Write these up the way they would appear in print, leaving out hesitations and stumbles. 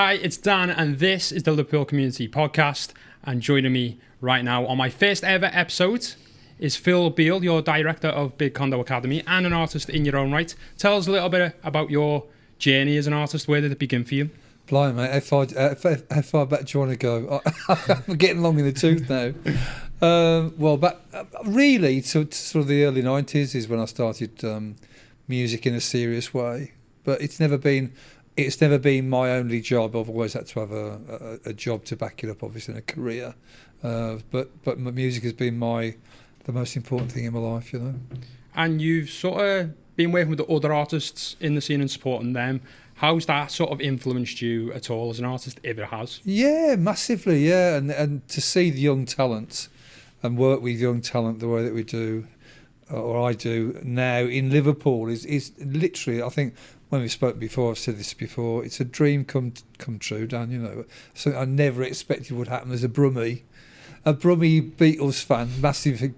Hi, it's Dan, and this is the Liverpool Community Podcast. And joining me right now on my first ever episode is Beale, your director of Big Condo Academy and an artist in your own right. Tell us a little bit about your journey as an artist. Where did it begin for you? Blimey, mate, how far back do you want to go? I'm getting long in the tooth now. Back really to sort of the early 90s is when I started music in a serious way. But it's never been my only job. I've always had to have a job to back it up, obviously, in a career. But my music has been the most important thing in my life, you know. And you've sort of been working with the other artists in the scene and supporting them. How's that sort of influenced you at all as an artist, if it has? Yeah, massively, yeah. And to see the young talent and work with young talent the way that we do, or I do now in Liverpool is literally, I think, when we spoke before, I've said this before, it's a dream come true, Dan, you know. Something I never expected would happen as a Brummie Beatles fan, massive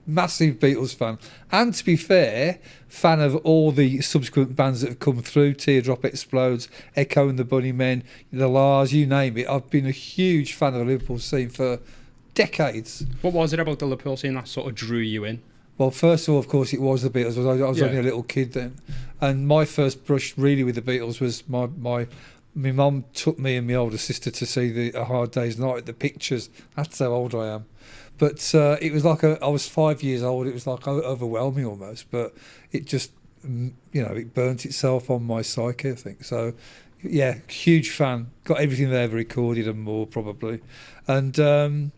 Beatles fan. And to be fair, fan of all the subsequent bands that have come through, Teardrop Explodes, Echo and the Bunnymen, the Lars, you name it. I've been a huge fan of the Liverpool scene for decades. What was it about the Liverpool scene that sort of drew you in? Well, first of all, of course, it was the Beatles. I was only a little kid then. And my first brush really with the Beatles was my mum took me and my older sister to see A Hard Day's Night at the Pictures. That's how old I am. But it was like I was 5 years old. It was like overwhelming almost. But it just, it burnt itself on my psyche, I think. So, yeah, huge fan. Got everything they ever recorded and more probably. And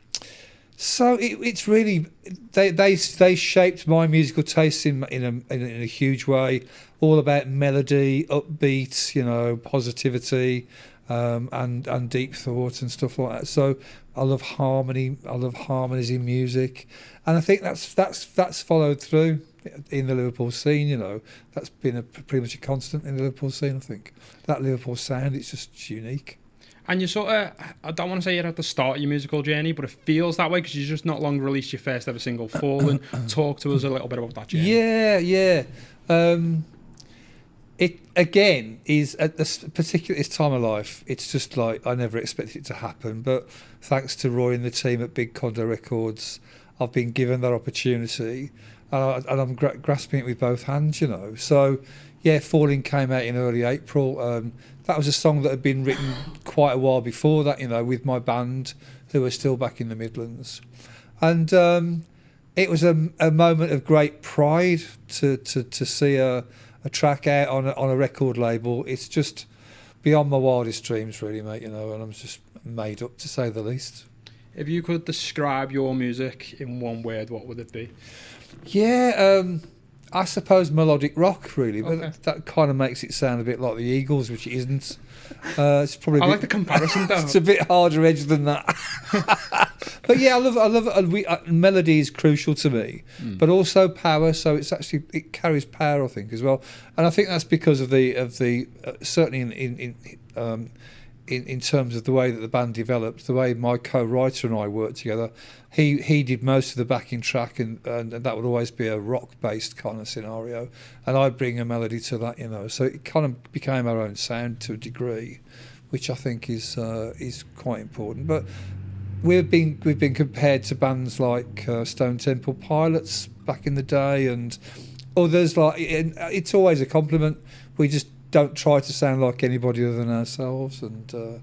so it's really they shaped my musical taste in a huge way. All about melody, upbeat, positivity, and deep thought and stuff like that. So I love harmony. I love harmonies in music, and I think that's followed through in the Liverpool scene. That's been pretty much a constant in the Liverpool scene. I think that Liverpool sound, it's just unique. And you sort of, I don't want to say you're at the start of your musical journey, but it feels that way because you just not long released your first ever single, Fallen. Talk to us a little bit about that journey. Yeah. It, again, is at this particular time of life, it's just like I never expected it to happen. But thanks to Roy and the team at Big Condo Records, I've been given that opportunity and I'm grasping it with both hands, So, yeah, Falling came out in early April. That was a song that had been written quite a while before that, with my band, who are still back in the Midlands. And it was a moment of great pride to see a track out on a record label. It's just beyond my wildest dreams, really, mate, and I'm just made up, to say the least. If you could describe your music in one word, what would it be? Yeah, I suppose melodic rock, really, but okay. that kind of makes it sound a bit like the Eagles, which it isn't. It's probably like the comparison, though. It's a bit harder edge than that. But yeah, I love it. Melody is crucial to me, but also power. So it carries power, I think, as well. And I think that's because of the certainly in terms of the way that the band developed, the way my co-writer and I worked together. He did most of the backing track, and that would always be a rock-based kind of scenario, and I bring a melody to that, So it kind of became our own sound to a degree, which I think is quite important. But we've been compared to bands like Stone Temple Pilots back in the day, and others it's always a compliment. We just don't try to sound like anybody other than ourselves, and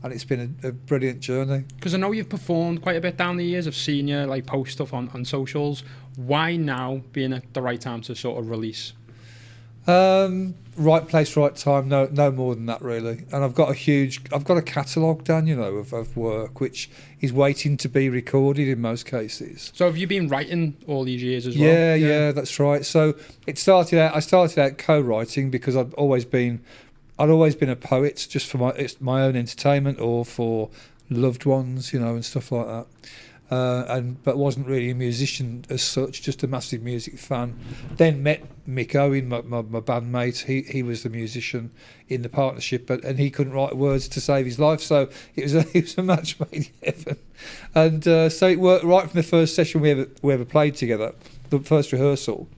it's been a brilliant journey. Because I know you've performed quite a bit down the years. I've seen you post stuff on socials. Why now being at the right time to sort of release? Right place, right time. No more than that, really. And I've got a catalogue, Dan, of work which is waiting to be recorded in most cases. So have you been writing all these years as well? Yeah, that's right. So I started out co-writing because I'd always been a poet, just for my own entertainment or for loved ones, and stuff like that. But wasn't really a musician as such, just a massive music fan. Then met Mick Owen, my bandmate. He was the musician in the partnership, and he couldn't write words to save his life, so it was a match made in heaven. And so it worked right from the first session we ever played together, the first rehearsal.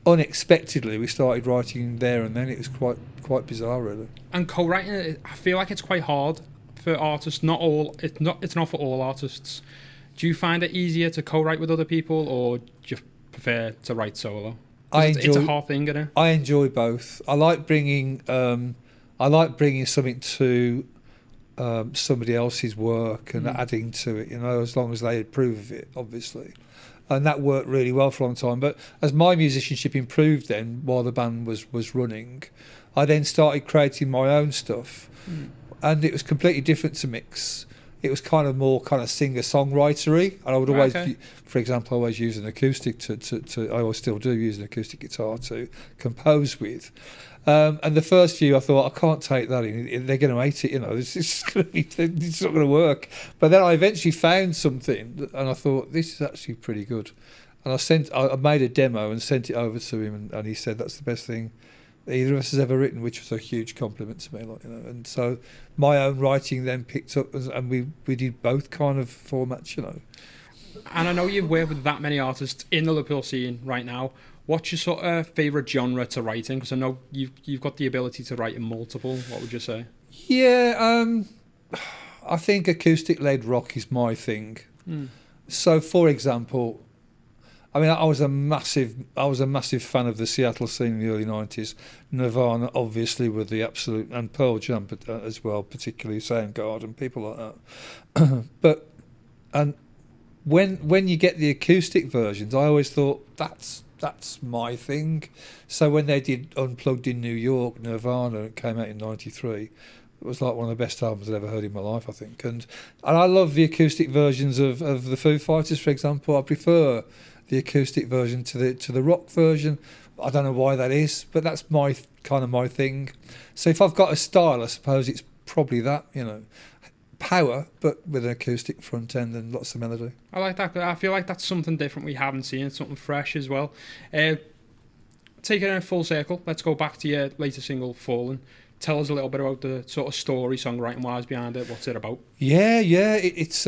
Unexpectedly, we started writing there and then. It was quite bizarre, really. And co-writing, I feel like it's quite hard for artists? It's not for all artists. Do you find it easier to co-write with other people, or do you prefer to write solo? It's a hard thing, isn't it? I enjoy both. I like bringing something to somebody else's work and adding to it, as long as they approve of it, obviously. And that worked really well for a long time. But as my musicianship improved then, while the band was running, I then started creating my own stuff. And it was completely different to mix. It was kind of more singer-songwritery. And I would always, for example, always use an acoustic I always still do use an acoustic guitar to compose with. And the first few, I thought, I can't take that in. They're going to hate it, it's not going to work. But then I eventually found something, and I thought, this is actually pretty good. And I made a demo and sent it over to him, and he said that's the best thing either of us has ever written, which was a huge compliment to me. And so my own writing then picked up, and we did both kind of formats, And I know you've worked with that many artists in the Liverpool scene right now. What's your sort of favourite genre to write in? Because I know you've got the ability to write in multiple. What would you say? Yeah, I think acoustic-led rock is my thing. So, for example, I was a massive fan of the Seattle scene in the early 90s. Nirvana, obviously, were the absolute, and Pearl Jam as well, particularly Soundgarden, people like that. And when you get the acoustic versions, I always thought that's my thing. So when they did Unplugged in New York, Nirvana, it came out in '93. It was like one of the best albums I've ever heard in my life, I think. And I love the acoustic versions of the Foo Fighters, for example. I prefer the acoustic version to the rock version. I don't know why that is, but that's my thing. So if I've got a style, I suppose it's probably that, power, but with an acoustic front end and lots of melody. I like that. I feel like that's something different we haven't seen, something fresh as well. Take it in a full circle. Let's go back to your latest single, Fallen. Tell us a little bit about the sort of story, songwriting-wise, behind it. What's it about? Yeah. It's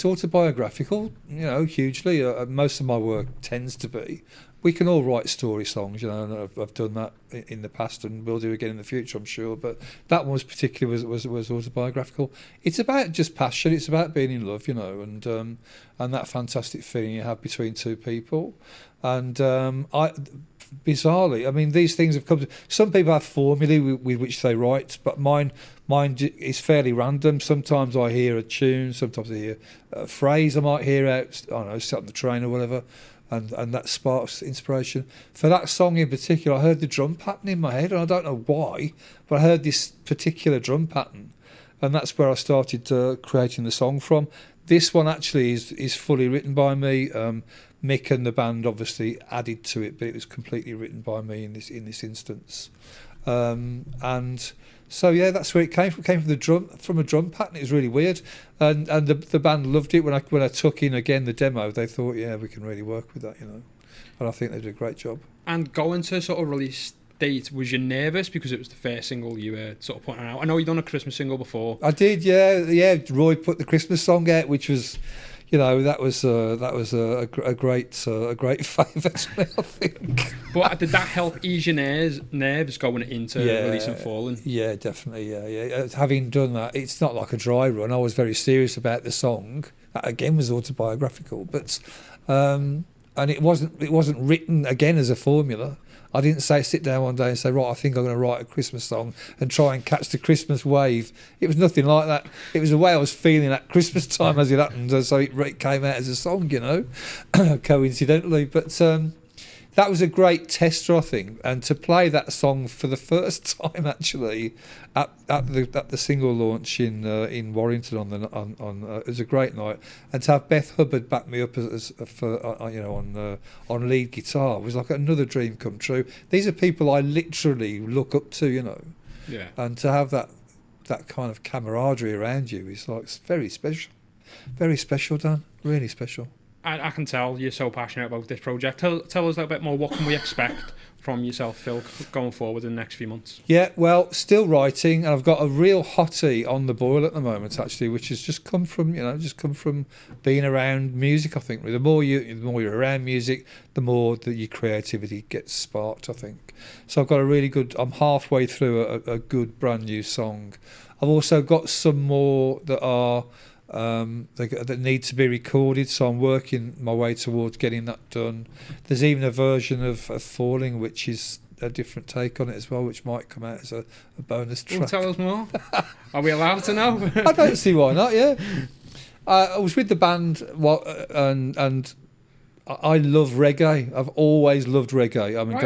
autobiographical, hugely. Most of my work tends to be. We can all write story songs, and I've done that in the past and will do again in the future, I'm sure. But that one was particularly was autobiographical. It's about just passion. It's about being in love, and that fantastic feeling you have between two people. And bizarrely, these things have come to... Some people have formulae with which they write, but mine is fairly random. Sometimes I hear a tune, sometimes I hear a phrase I might hear out, I don't know, sat on the train or whatever, and that sparks inspiration. For that song in particular, I heard the drum pattern in my head, and I don't know why, but I heard this particular drum pattern, and that's where I started creating the song from. This one actually is fully written by me. Mick and the band obviously added to it, but it was completely written by me in this instance. And so that's where it came from. It came from a drum pattern. It was really weird, and the band loved it. When I took in again the demo, they thought, we can really work with that, and I think they did a great job. And going to sort of release date, was you nervous because it was the first single you were sort of putting out? I know you'd done a Christmas single before. I did, yeah. Roy put the Christmas song out, which was, that was a great favour to me, I think. But did that help ease your nerves going into releasing Fallen? Yeah, definitely. Yeah. Having done that, it's not like a dry run. I was very serious about the song. That again was autobiographical, but and it wasn't written again as a formula. I didn't sit down one day and say, right, I think I'm going to write a Christmas song and try and catch the Christmas wave. It was nothing like that. It was the way I was feeling at Christmas time as it happened, so it came out as a song, coincidentally. But that was a great tester, I think, and to play that song for the first time actually at the single launch in Warrington on it was a great night, and to have Beth Hubbard back me up on lead guitar was like another dream come true. These are people I literally look up to, and to have that kind of camaraderie around you is like very special, Dan, really special. I can tell you're so passionate about this project. Tell us a little bit more. What can we expect from yourself, Phil, going forward in the next few months? Yeah, well, still writing, and I've got a real hottie on the boil at the moment, actually, which has just come from being around music. I think the more you're around music, the more that your creativity gets sparked, I think. So I've got a really good. I'm halfway through a good brand new song. I've also got some more that are that need to be recorded, so I'm working my way towards getting that done. There's even a version of Falling, which is a different take on it as well, which might come out as a bonus track. Tell us more. Are we allowed to know? I don't see why not. Yeah, I was with the band, and I love reggae. I've always loved reggae. I mean,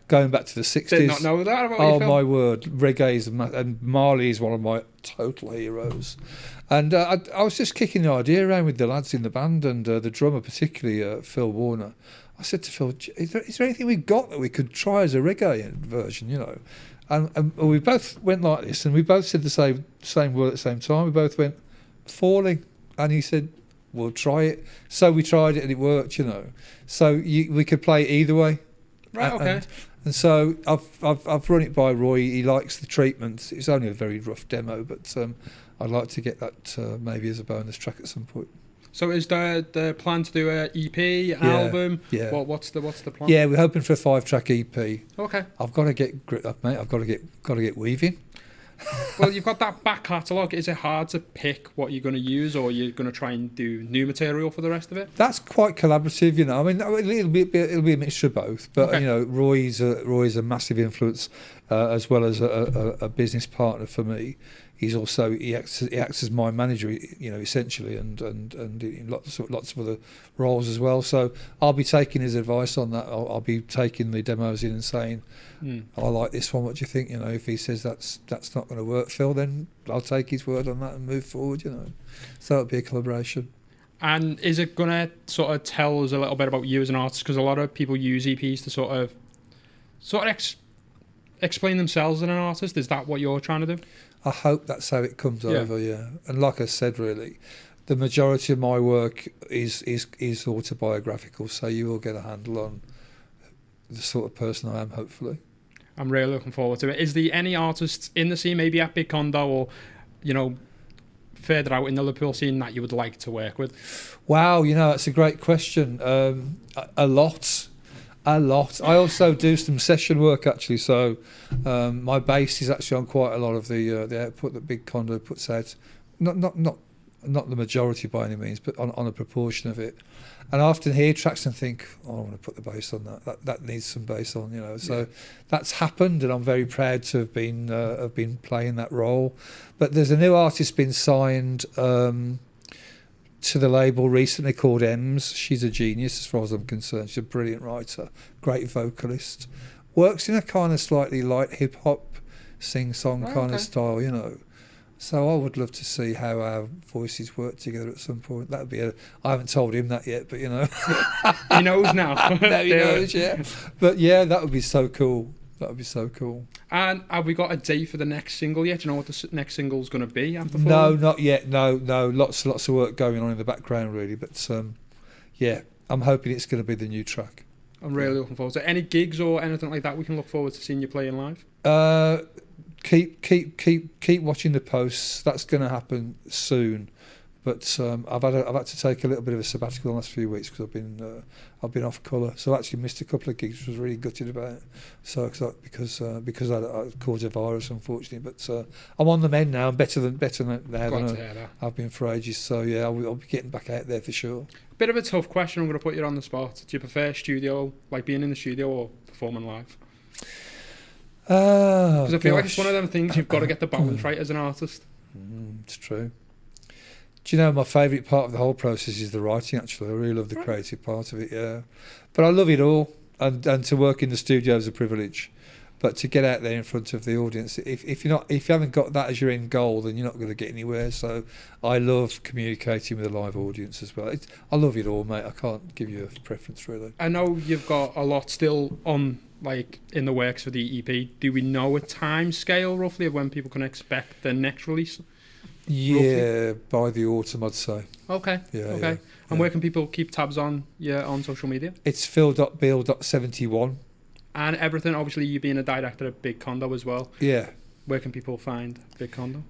going back to the 60s. Did not know that about Oh my word, reggae is and Marley is one of my total heroes. And I was just kicking the idea around with the lads in the band and the drummer, particularly Phil Warner. I said to Phil, is there anything we've got that we could try as a reggae version, you know? And we both went like this, and we both said the same word at the same time. We both went, Falling. And he said, we'll try it. So we tried it and it worked, you know. So we could play it either way. Right, okay. And so I've run it by Roy. He likes the treatment. It's only a very rough demo, but I'd like to get that maybe as a bonus track at some point. So is the plan to do an EP, album? Yeah. What's the plan? Yeah, we're hoping for a 5-track EP. Okay. I've got to get grit up, mate. I've got to get weaving. Well, you've got that back catalogue. Is it hard to pick what you're going to use, or you're going to try and do new material for the rest of it? That's quite collaborative, you know. I mean, it'll be a mixture of both. But okay. You know, Roy's a massive influence, as well as a business partner for me. He acts as my manager, you know, essentially, and in lots of other roles as well. So I'll be taking his advice on that. I'll be taking the demos in and saying, I like this one. What do you think? You know, if he says that's not going to work, Phil, then I'll take his word on that and move forward. You know, so it'll be a collaboration. And is it going to sort of tell us a little bit about you as an artist? Because a lot of people use EPs to sort of explain themselves as an artist. Is that what you're trying to do? I hope that's how it comes over, yeah. And like I said, really, the majority of my work is autobiographical, so you will get a handle on the sort of person I am, hopefully. I'm really looking forward to it. Is there any artists in the scene, maybe at Big Condo or, you know, further out in the Liverpool scene that you would like to work with? Wow, you know, that's a great question. A lot. I also do some session work, actually, so my bass is actually on quite a lot of the output that Big Condo puts out. Not the majority by any means, but on a proportion of it. And I often hear tracks and think, I want to put the bass on that needs some bass on, you know. So that's happened, and I'm very proud to have been playing that role. But there's a new artist been signed to the label recently called Ems. She's a genius as far as I'm concerned. She's a brilliant writer, great vocalist, works in a kind of slightly light hip hop sing-song kind of style, you know. So I would love to see how our voices work together at some point. That'd be I haven't told him that yet, but you know. He knows now. Now he knows, yeah. But yeah, that would be so cool. That would be so cool. And have we got a date for the next single yet? Do you know what the next single's going to be after Falling? No, not yet. No. Lots of work going on in the background, really. But yeah, I'm hoping it's going to be the new track. I'm really looking forward to it. Any gigs or anything like that we can look forward to seeing you playing live? Keep watching the posts. That's going to happen soon. But I've had to take a little bit of a sabbatical the last few weeks because I've been off colour. So I actually missed a couple of gigs, which was really gutted about it. So because I caused a virus, unfortunately. But I'm on the mend now. I'm better than I've been for ages. So yeah, I'll be getting back out there for sure. Bit of a tough question. I'm going to put you on the spot. Do you prefer studio, like being in the studio, or performing live? Because I feel like it's one of them things you've got to get the balance right as an artist. It's true. Do you know, my favourite part of the whole process is the writing, actually. I really love the creative part of it, yeah. But I love it all, and to work in the studio is a privilege. But to get out there in front of the audience, if you haven't got that as your end goal, then you're not going to get anywhere. So I love communicating with a live audience as well. I love it all, mate. I can't give you a preference, really. I know you've got a lot still on, like, in the works for the EP. Do we know a time scale, roughly, of when people can expect the next release? Yeah, by the autumn, I'd say. Okay. Yeah. And where can people keep tabs on on social media? It's phil.beale.71. And everything, obviously, you being a director at Big Condo as well. Yeah. Where can people find Big Condo?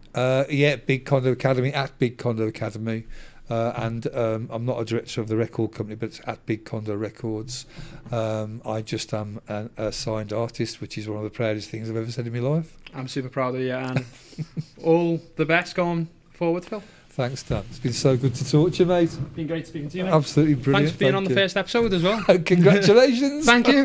Big Condo Academy, at Big Condo Academy. and I'm not a director of the record company, but it's at Big Condo Records. I just am a signed artist, which is one of the proudest things I've ever said in my life. I'm super proud of you, and all the best going forward, Phil. Thanks, Dan. It's been so good to talk to you, mate. It's been great speaking to you, mate. Absolutely brilliant. Thanks for being on the first episode as well. Congratulations. Thank you.